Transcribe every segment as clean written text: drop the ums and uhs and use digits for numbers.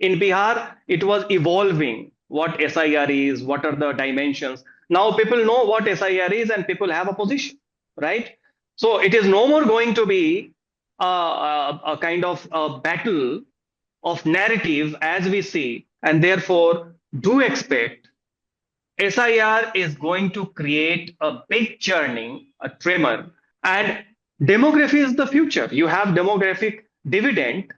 In Bihar, it was evolving what SIR is, what are the dimensions. Now people know what SIR is and people have a position, right? So it is no more going to be a kind of a battle of narrative as we see, and therefore do expect SIR is going to create a big churning, a tremor, and demography is the future. You have demographic dividend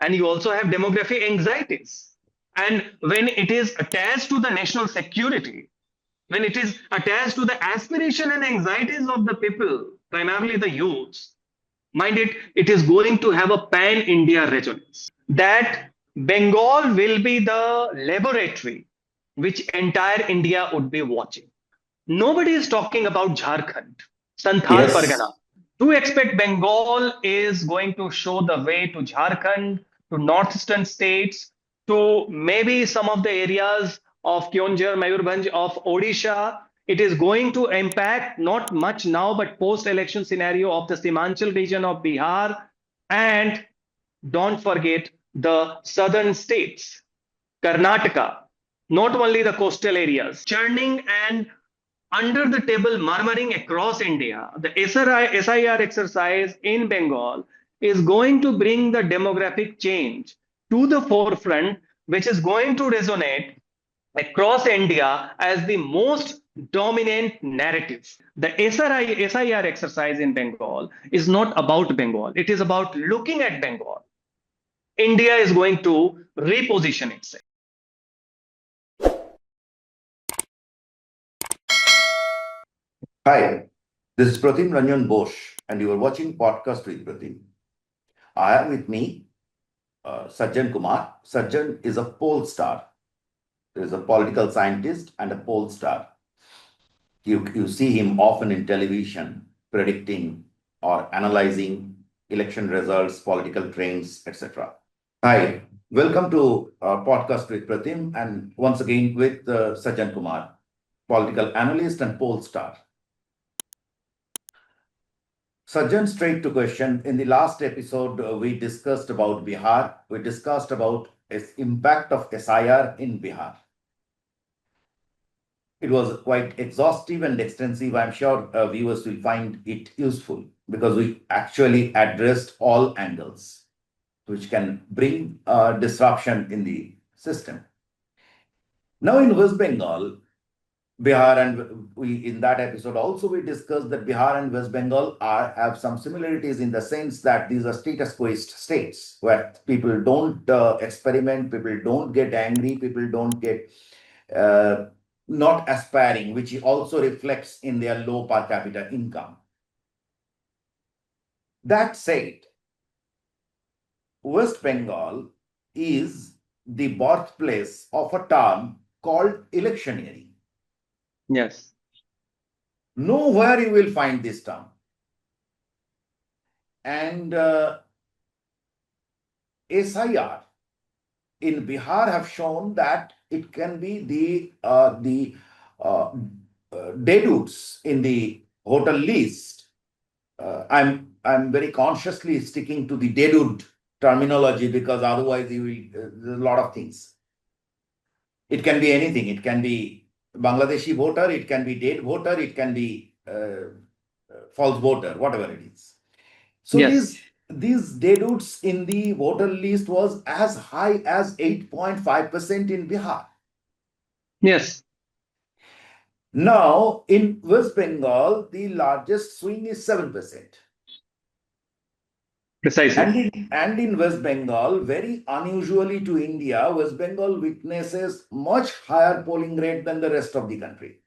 and you also have demographic anxieties. And when it is attached to the national security, when it is attached to the aspiration and anxieties of the people, primarily the youths, mind it, it is going to have a pan India resonance. That Bengal will be the laboratory which entire India would be watching. Nobody is talking about Jharkhand, Santhal Yes. Pargana. To expect Bengal is going to show the way to Jharkhand, to northeastern states, to maybe some of the areas of Kyonjhar, Mayurbhanj, of Odisha. It is going to impact not much now, but post-election scenario of the Simanchal region of Bihar. And don't forget the southern states, Karnataka, not only the coastal areas, churning and under the table murmuring across India. The SIR exercise in Bengal is going to bring the demographic change to the forefront, which is going to resonate across India as the most dominant narrative. The SIR exercise in Bengal is not about Bengal, it is about looking at Bengal. India is going to reposition itself. Hi, this is Pratim Bose, and you are watching Podcast with Pratim. I have with me Sajjan Kumar. Sajjan is a poll star. He is a political scientist and a poll star. You see him often in television predicting or analyzing election results, political trends, etc. Hi, welcome to Podcast with Pratim, and once again with Sajjan Kumar, political analyst and poll star. Sajjan, straight to question. In the last episode, we discussed about Bihar. We discussed about its impact of SIR in Bihar. It was quite exhaustive and extensive. I'm sure viewers will find it useful because we actually addressed all angles which can bring disruption in the system. Now in West Bengal, Bihar, and we in that episode also we discussed that Bihar and West Bengal have some similarities in the sense that these are status quoist states where people don't experiment, people don't get angry, people don't get not aspiring, which also reflects in their low per capita income. That said, West Bengal is the birthplace of a term called electioneering. Yes. Nowhere you will find this term. And SIR in Bihar have shown that it can be the deduts in the voter list. I'm very consciously sticking to the dedut terminology because otherwise you will there's a lot of things. It can be anything. It can be Bangladeshi voter, it can be dead voter, it can be false voter, whatever it is. So Yes. these deduts in the voter list was as high as 8.5% in Bihar. Yes. Now in West Bengal, the largest swing is 7%. Precisely. And in West Bengal, very unusually to India, West Bengal witnesses much higher polling rate than the rest of the country.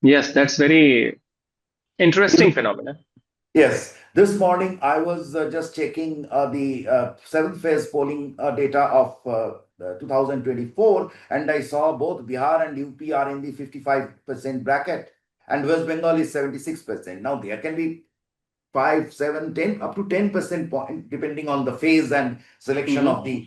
Yes, that's very interesting phenomenon. Yes, this morning I was just checking the seventh phase polling data of 2024, and I saw both Bihar and UP are in the 55% bracket, and West Bengal is 76%. Now there can be 5, 7, 10, up to 10% point, depending on the phase and selection of the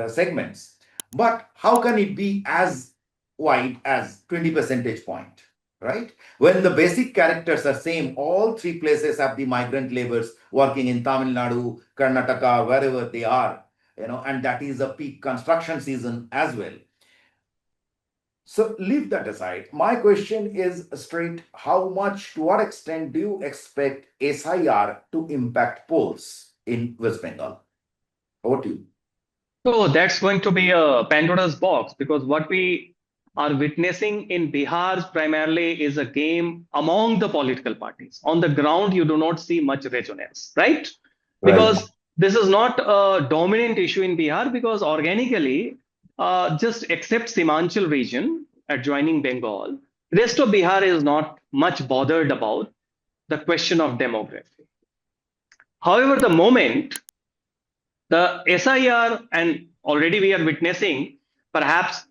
segments. But how can it be as wide as 20 percentage point, right? When the basic characters are same, all three places have the migrant laborers working in Tamil Nadu, Karnataka, wherever they are. and that is a peak construction season as well. So leave that aside. My question is straight: how much, to what extent do you expect SIR to impact polls in West Bengal? Over to you. So that's going to be a Pandora's box, because what we are witnessing in Bihar primarily is a game among the political parties. On the ground, you do not see much resonance, right? Right. Because this is not a dominant issue in Bihar, because organically, just except Simanchal region adjoining Bengal, rest of Bihar is not much bothered about the question of demography. However, the moment the SIR, and already we are witnessing, perhaps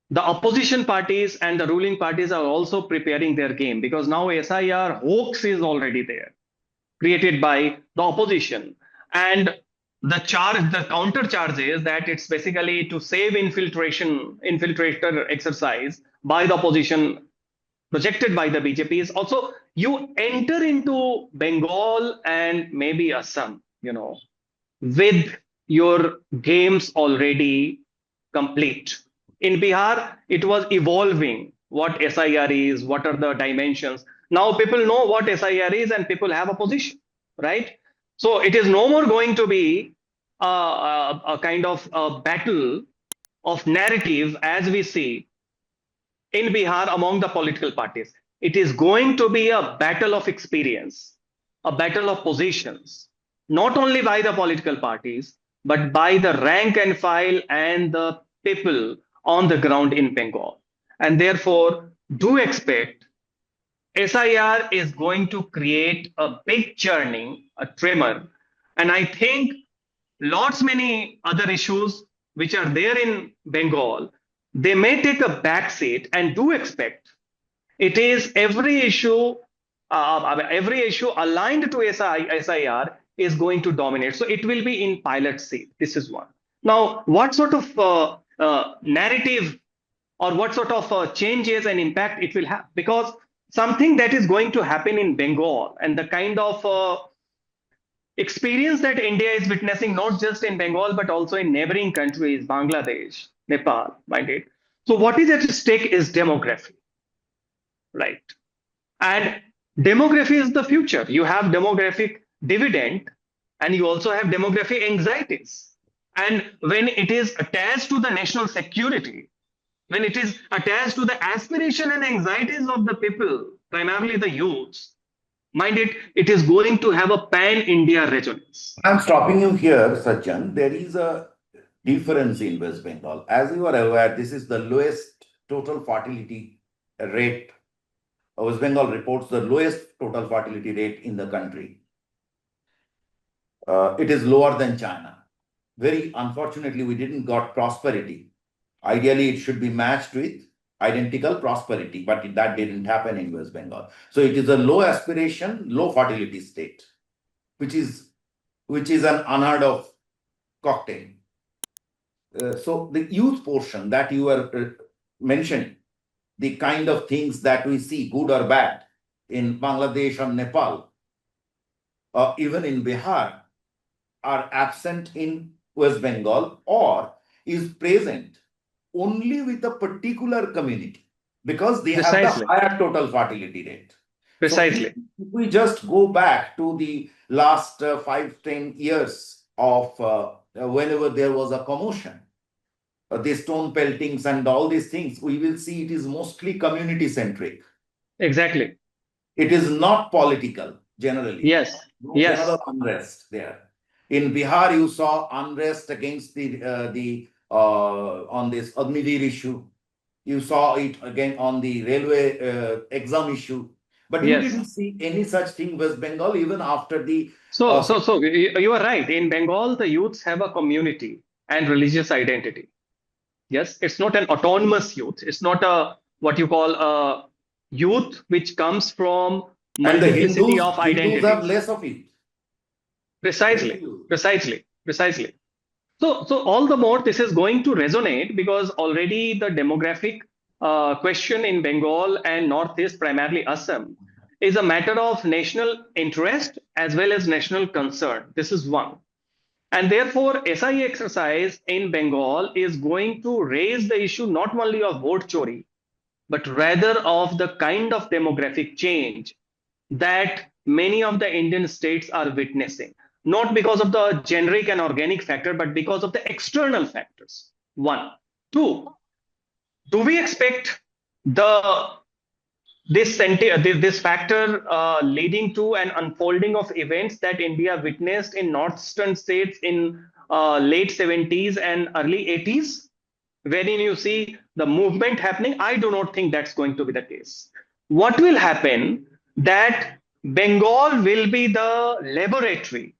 the opposition parties and the ruling parties are also preparing their game, because now SIR hoax is already there, created by the opposition. And the counter charge is that it's basically to save infiltrator exercise by the opposition projected by the BJP is also you enter into Bengal and maybe Assam, with your games already complete. In Bihar, it was evolving what SIR is, what are the dimensions. Now people know what SIR is and people have a position, right? So it is no more going to be a kind of a battle of narrative as we see in Bihar among the political parties. It is going to be a battle of experience, a battle of positions, not only by the political parties, but by the rank and file and the people on the ground in Bengal. And therefore, do expect SIR is going to create a big churning, a tremor. And I think lots many other issues which are there in Bengal, they may take a back seat, and do expect it is every issue aligned to SIR is going to dominate. So it will be in pilot seat. This is one. Now, what sort of narrative or what sort of changes and impact it will have? Because something that is going to happen in Bengal and the kind of experience that India is witnessing, not just in Bengal, but also in neighboring countries, Bangladesh, Nepal, minded. So, what is at stake is demography, right? And demography is the future. You have demographic dividend and you also have demographic anxieties. And when it is attached to the national security, when it is attached to the aspiration and anxieties of the people, primarily the youths, mind it, it is going to have a pan India resonance. I'm stopping you here, Sajjan. There is a difference in West Bengal. As you are aware, this is the lowest total fertility rate. West Bengal reports the lowest total fertility rate in the country. It is lower than China. Very unfortunately, we didn't got prosperity. Ideally, it should be matched with identical prosperity, but that didn't happen in West Bengal. So it is a low aspiration, low fertility state, which is an unheard of cocktail. So the youth portion that you were mentioning, the kind of things that we see, good or bad, in Bangladesh or Nepal, even in Bihar, are absent in West Bengal or is present only with a particular community because they have the higher total fertility rate. Precisely. So if we just go back to the last 5-10 years of whenever there was a commotion, the stone peltings and all these things, we will see it is mostly community centric. Exactly. It is not political generally. Yes. No yes. general unrest there. In Bihar, you saw unrest against on this Agniveer issue. You saw it again on the railway exam issue. But you didn't see any such thing in West Bengal even after the. So you are right. In Bengal, the youths have a community and religious identity. Yes, it's not an autonomous youth. It's not a what you call a youth which comes from multiplicity of identities. Hindus have less of it. Precisely. So all the more this is going to resonate because already the demographic question in Bengal and Northeast, primarily Assam, is a matter of national interest as well as national concern. This is one. And therefore, SI exercise in Bengal is going to raise the issue not only of vote chori, but rather of the kind of demographic change that many of the Indian states are witnessing, not because of the generic and organic factor, but because of the external factors. One. Two, do we expect the this factor leading to an unfolding of events that India witnessed in northeastern states in late 70s and early 80s, wherein you see the movement happening? I do not think that's going to be the case. What will happen that Bengal will be the laboratory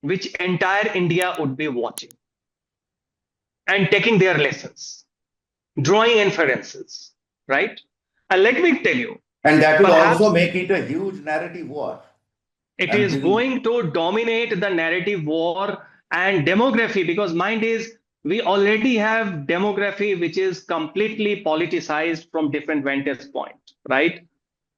which entire India would be watching and taking their lessons, drawing inferences, right? And let me tell you, And that will also perhaps make it a huge narrative war. it And is will, going to dominate the narrative war and demography, because mind is we already have demography which is completely politicized from different vantage point, right?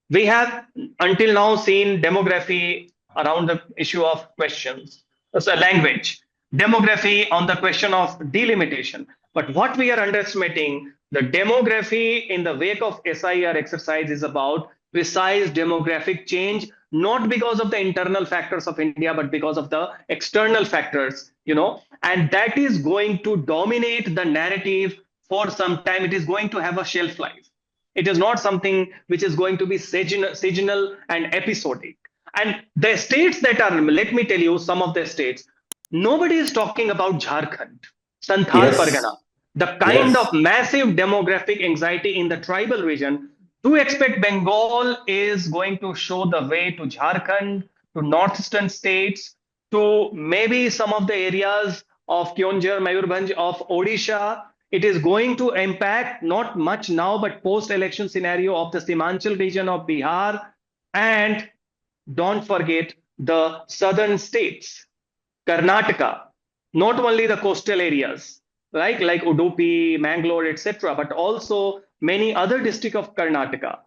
We have until now seen demography around the issue of questions, so language, demography on the question of delimitation. But what we are underestimating, the demography in the wake of SIR exercise is about precise demographic change, not because of the internal factors of India, but because of the external factors, and that is going to dominate the narrative for some time. It is going to have a shelf life. It is not something which is going to be seasonal and episodic. And the states that are, let me tell you, some of the states, nobody is talking about Jharkhand, Santhal yes, Pargana, the kind yes. of massive demographic anxiety in the tribal region. To expect Bengal is going to show the way to Jharkhand, to northeastern states, to maybe some of the areas of Kyonjhar, Mayurbhanj, of Odisha. It is going to impact not much now, but post-election scenario of the Simanchal region of Bihar, and don't forget the southern states, Karnataka, not only the coastal areas, right, like Udupi, Mangalore, etc., but also many other districts of Karnataka.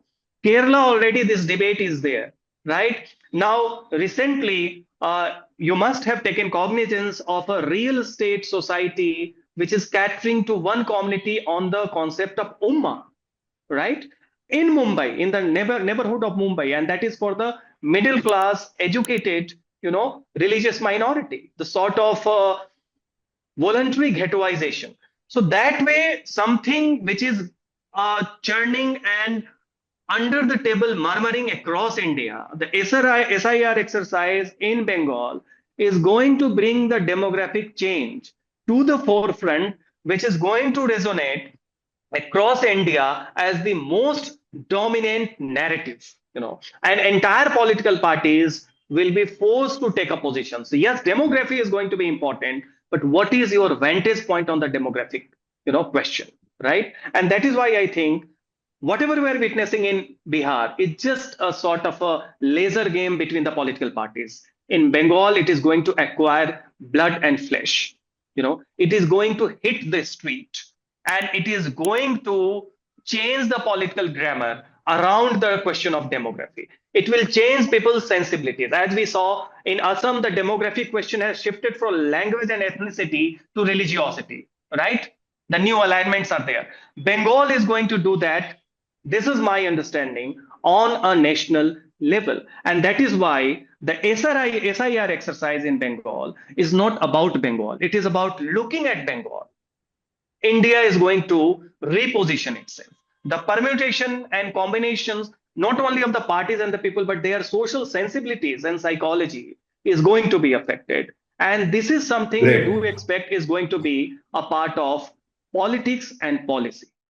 Kerala already this debate is there, right? Now, recently, you must have taken cognizance of a real estate society which is catering to one community on the concept of Ummah, right? In Mumbai, in the neighborhood of Mumbai, and that is for the middle class, educated, religious minority, the sort of voluntary ghettoization. So that way, something which is churning and under the table murmuring across India, the SIR exercise in Bengal is going to bring the demographic change to the forefront, which is going to resonate across India as the most dominant narrative, and entire political parties will be forced to take a position. So yes, demography is going to be important, but what is your vantage point on the demographic, question, right? And that is why I think whatever we are witnessing in Bihar is just a sort of a laser game between the political parties. In Bengal, it is going to acquire blood and flesh. It is going to hit the street, and it is going to change the political grammar around the question of demography. It will change people's sensibilities. As we saw in Assam, the demographic question has shifted from language and ethnicity to religiosity, right? The new alignments are there. Bengal is going to do that. This is my understanding on a national level. And that is why the SIR exercise in Bengal is not about Bengal. It is about looking at Bengal. India is going to reposition itself. The permutation and combinations, not only of the parties and the people, but their social sensibilities and psychology is going to be affected. And this is something we Great. do expect is going to be a part of politics and policy.